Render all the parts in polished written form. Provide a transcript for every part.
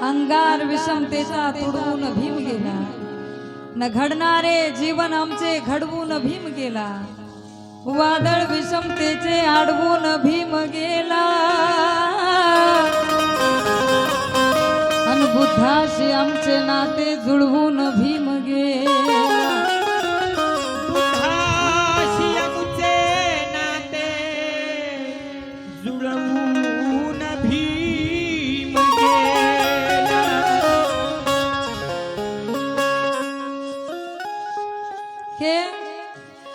अंगार विषमतेचा तुडवून भीम गेला, न घडणारे जीवन आमचे घडवून भीम गेला, वादळ विषमतेचे आडवून भीम गेला, अन बुद्धाशी आमचे नाते जुळवून भीम गेला. बुद्धाशी आमचे नाते जुळवून भीम गेला. के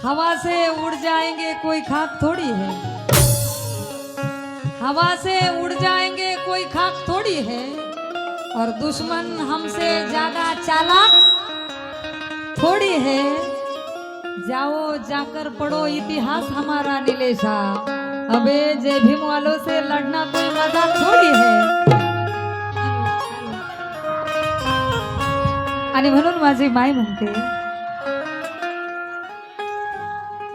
हवा से उड़ जाएंगे कोई खाक थोड़ी है, हवा से उड़ जाएंगे कोई खाक थोड़ी है, और दुश्मन हमसे ज्यादा चालाक थोड़ी है. जाओ जाकर पढ़ो इतिहास हमारा नीलेशा, अबे जय भीम वालों से लड़ना कोई मजाक थोड़ी है. आणि म्हणून माझी माय म्हणते,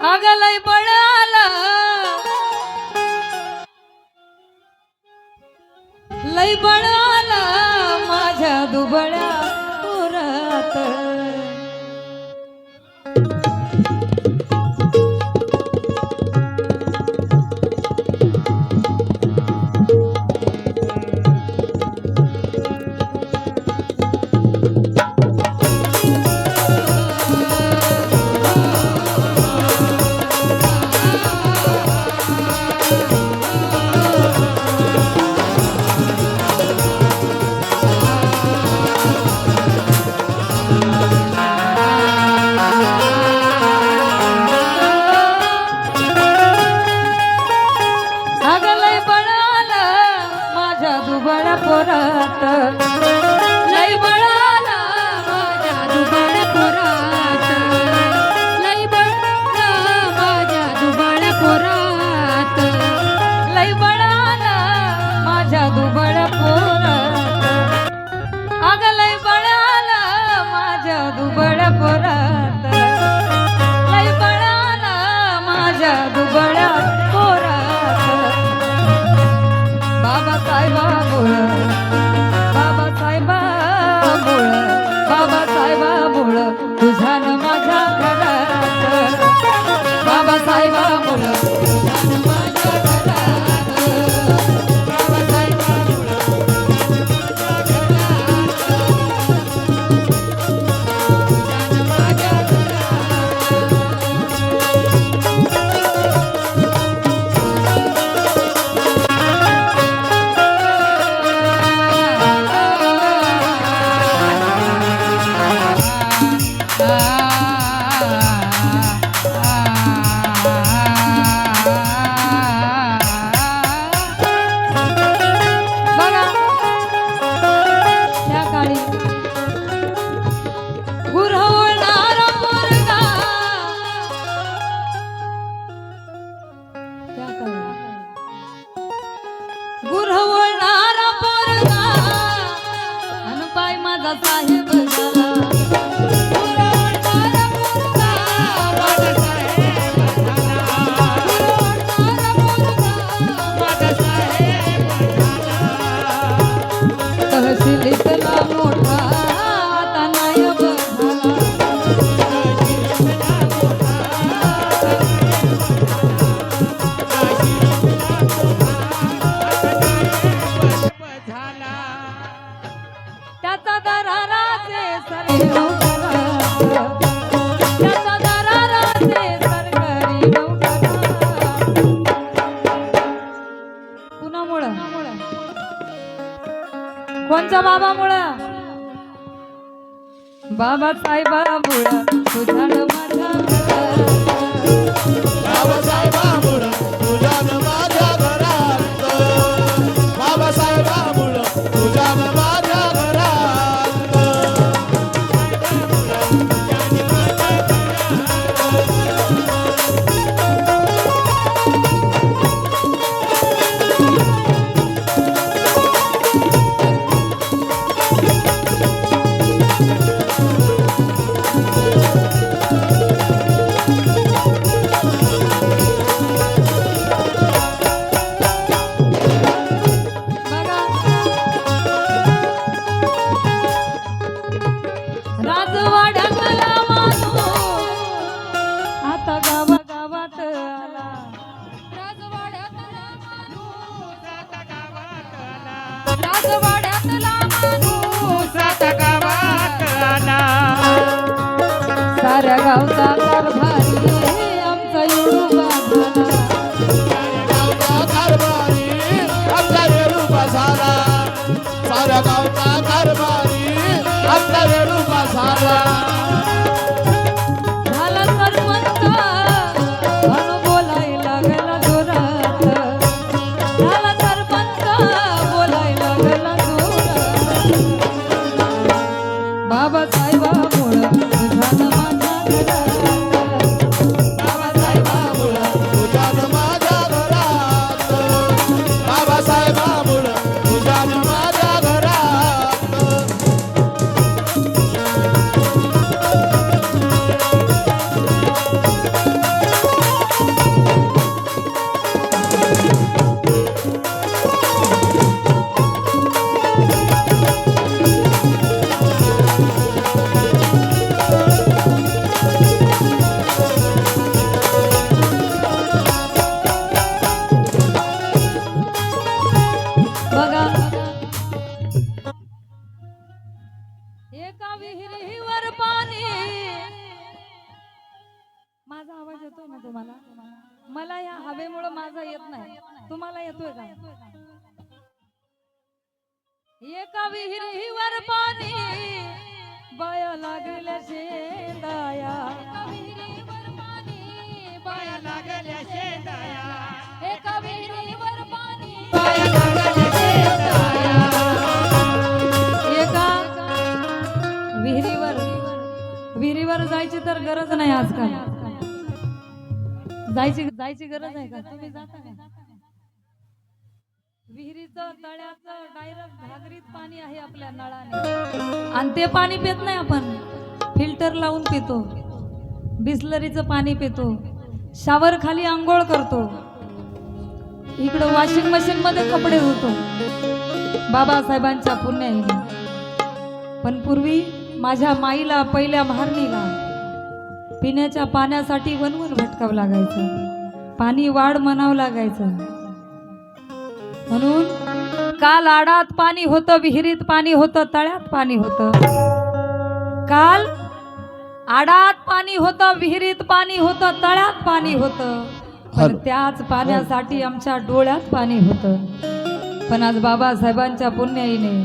अगं लय बळ आलं, लय बळ आलं माझ्या दुबळ्या पोरात. पोरात लय बळाला माझ्या दुबळ्या पोरात, लय बळाला माझ्या दुबळ्या पोरात, लय बळाला माझ्या दुबळ्या पोरात, अगं लय बळाला माझ्या दुबळ्या पोरात, लय बळाला माझ्या दुबळ्या पोरात. बाबासाहेबामुळ, बाबासाहेबामुळ, बाबासाहेबामुळ तुझ्या न माझ्या घरात, बाबासाहेबामुळ तुझ्या न माझ्या घरात, बाबासाहेबामुळ माझ्या गुरवणारा पोरगा अन पाय माझा साहेब झाला, गुरवणारा पोरगा माझा साहेब झाला, गुरवणारा पोरगा माझा साहेब झाला, तहसीलीतला मोठा आता नायब झाला, त्याचा दराराचे सरकारी नोकरा, त्याचा दराराचे सरकारी नोकरा. कुणामुळं? कोणच्या बाबामुळं? बाबासाहेबामुळं तुझ्या न माझ्या घरात, बाबासाहेबामुळं तुझ्या न माझ्या घरात, बाबासाहेबामुळं तुझ्या न माझ्या घरात. राजवाड्यातला माणूस सात गावात आला साऱ्या गावचा कारभारी आमचा येडूबा झाला. गावचा कारभारी आपला वेळूपा झाला साऱ्या गावचा कारभारी आपला वेळूपा झाला झाला सरपंच म्हणून बोलायला गेला जोरात. झाला सरपंच बोलायला गेला जोरात. बाबासाहेबामुळं तुझ्यानं माझ्या घरात. बाबासाहेबामुळं तुझ्यान माझ्या घरात बाबासाहेबामुळं तुझ्यान माझ्या घरात बघा एका विहिरीवर पाणी. माझा आवाज येतोय ना तुम्हाला? मला या हवेमुळे माझा येत नाही, तुम्हाला येतोय का? एका विहिरीवर पाणी बाया लागल्या शेंदाया. विहिरीवर पाणी बाया लागल्या शेंदाया एका विहिरीवर पाणी बाया लागल्या शेंदाया एका विहिरीवर जायची तर गरज नाही आजकाल. जायची गरज आहे का? तुम्ही जाता का? विहिरीचं तळ्याचं डायरेक्ट घागरीत पाणी आहे आपल्या नळाने आणि ते पाणी पित नाही आपण, फिल्टर लावून पितो, बिस्लरीचं पाणी पितो, शावर खाली आंघोळ करतो, इकडं वॉशिंग मशीन मध्ये कपडे धुतो बाबासाहेबांच्या पुण्याईने. पण पूर्वी माझ्या माईला पहिल्या महारणीला पिण्याच्या पाण्यासाठी वनवन भटकावं लागायचं, पाणी वाढ म्हणावं लागायचं. म्हणून काल आडात पाणी होतं, विहिरीत पाणी होतं, तळ्यात पाणी होतं. काल आडात पाणी होतं, विहिरीत पाणी होतं, तळ्यात पाणी होतं. पण त्याच पाण्यासाठी आमच्या डोळ्यात पाणी होतं. पण आज बाबासाहेबांच्या पुण्याईने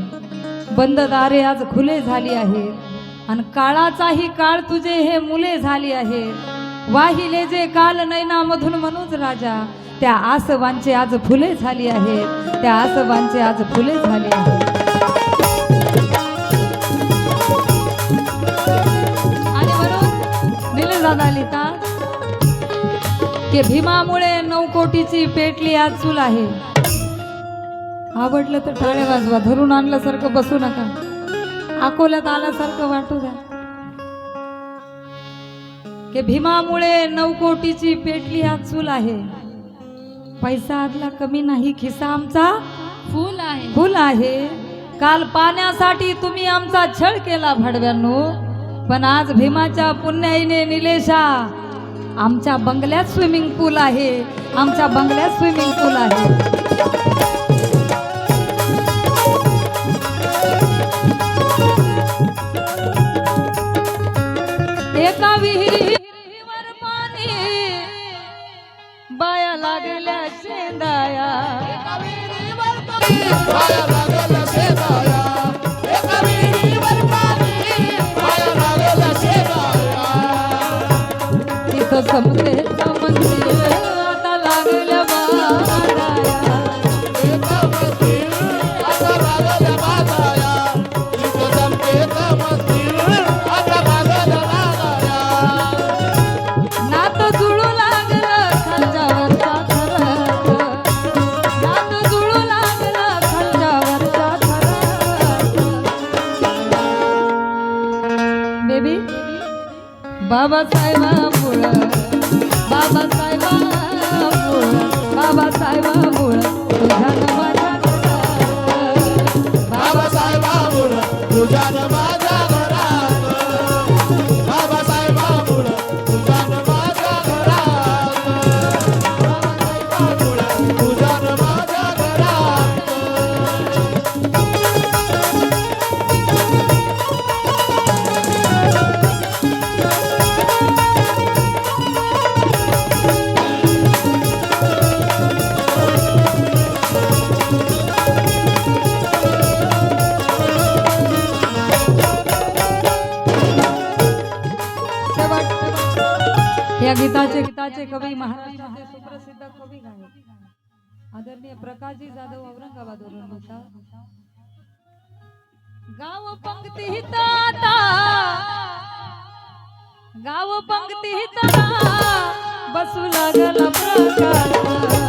बंद दारे आज खुले झाली आहेत आणि काळाचाही काळ तुझे हे मुले झाली आहेत. वाहिले जे काल नैनामधून मनोज राजा, त्या आसवांचे आज फुले झाली आहेत, त्या आसवांचे आज फुले झाले आहेत. आणि म्हणून निलेश दादा लिहितात की भीमामुळे 9 कोटीची पेटली आज चूल आहे. आवडलं तर टाळ्या वाजवा, धरून आणल्यासारखं बसू नका, अकोल्यात आल्यासारखं वाटू द्या. की भीमामुळे 9 कोटीची पेटली आज चूल आहे. पैसा आदला कमी नाही, खिसा आमचा फुल आहे. काल पाण्यासाठी तुम्ही आमचा छळ केला भडव्यांनो, पण आज भीमाच्या पुण्याईने निलेशा आमच्या बंगल्यात स्विमिंग पूल आहे, आमच्या बंगल्यात स्विमिंग पूल आहे. एका विहिरीवर पाणी बाया लागल्या शेंदाया. बाया लागल्या शेंदाया एका विहिरीवर पाणी बाया लागल्या शेंदाया तिथं समजेचं मंदिर आता लागल्या बांधाया. एका मंदिर आता लागल्या बांधाया इथं जमतेचं मंदिर आता लागल्या बांधाया नात जुळू लागलं खालच्यावरचा थरात, नात जुळू लागलं खालच्यावरचा थरात. बेबी बाबासाहेबामुळं, बाबासाहेबामुळं तुझ्यानं माझ्या घरात. बाबासाहेबामुळं तुझ्यानं माझ्या घरात बाबासाहेबामुळं तुझ्यानं माझ्या घरात बाबासाहेबामुळं तुझ्यानं माझ्या घरात गीताचे कवी महाराष्ट्राचे सुप्रसिद्ध कवी गायक आदरणीय प्रकाशजी जाधव औरंगाबादवरून लिहितात. गाव पंक्ती हिताता गाव पंक्ती हिताता बसू लागला प्रकाश.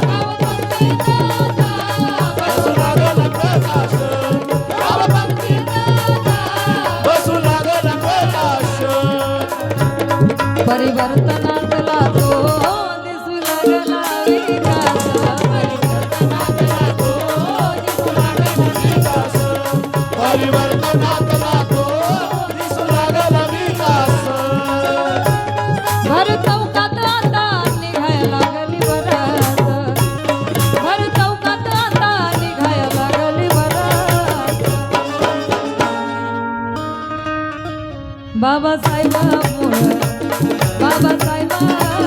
गाव पंक्ती हिताता बसू लागला प्रकाश. गाव पंक्ती हिताता बसू लागला प्रकाश. परिवर्तनातला तो दिसू लागला विकास. परिवर्तनातला तो दिसू लागला विकास. परिवर्तनातला तो दिसू लागला विकास. भर चौकात आता निघाय लागली बरात. भर चौकात आता निघाय लागली बरात. बाबासाहेबांमुळं बाबासाहेबांमुळं